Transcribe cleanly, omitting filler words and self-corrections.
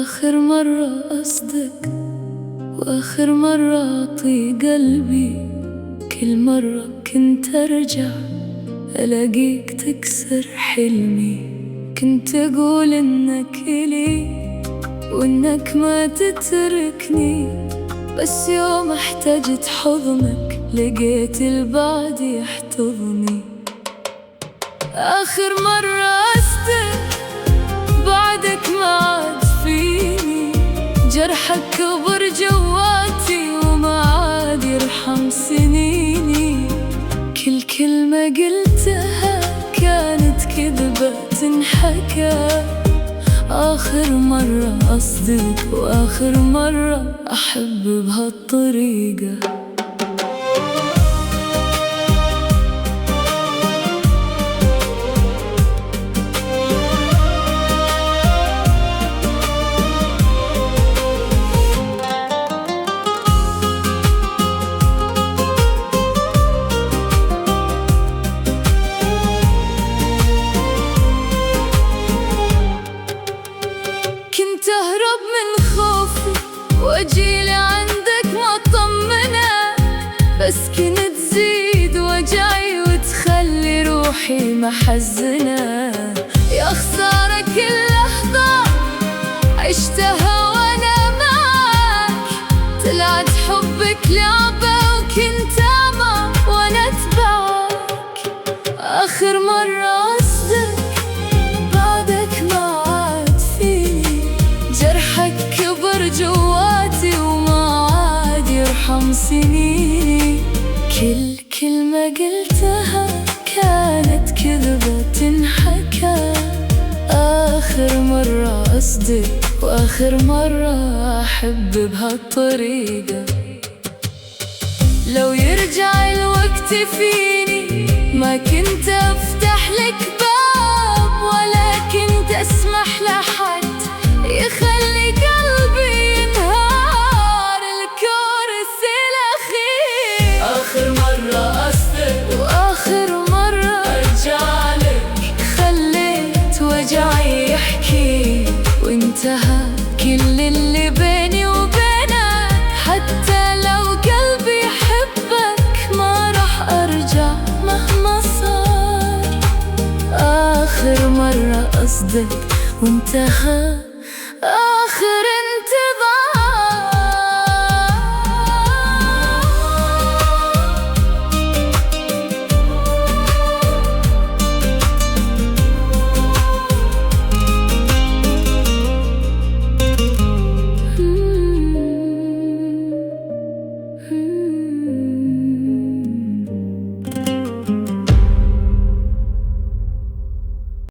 آخر مرة أصدق وآخر مرة أعطي قلبي. كل مرة كنت أرجع ألاقيك تكسر حلمي. كنت أقول إنك إلي وإنك ما تتركني، بس يوم احتجت حضنك لقيت البعد يحتضني. آخر مرة أصدق بعدك ما عاد فيني، جرحك كبر جواتي وما عاد يرحم سنيني. كل كلمة قلتها كانت كذبة تنحكى. آخر مرة أصدق وآخر مرة أحب بهالطريقة. كنت أهرب من خوفي وأجي لعندك مطمنة، بس كنت تزيد وجعي وتخلي روحي محزنة. يا خسارة كل لحظة عشتها وأنا معك، طلعت حبك لعبة وكنت أعمى وأنا أتبعك. آخر مرة أصدق بعدك ما عاد فيني، جرحك كبر جواتي وما عاد يرحم سنيني. كل كلمة قلتها كانت كذبة تنحكى. آخر مرة أصدق وآخر مرة أحب بهالطريقة. لو يرجع الوقت فيني ما كنت أفتح لك باب، ولا كنت أسمح لحد يخلي قلبي ينهار الكورس الأخير. آخر مرة أصدق وآخر مرة أرجع لك، خليت وجعي يحكي وانتهى كل اللي بيني وبينك. حتى لو قلبي يحبك ما راح أرجع مهما صار. آخر مرة أصدق وانتهى آخر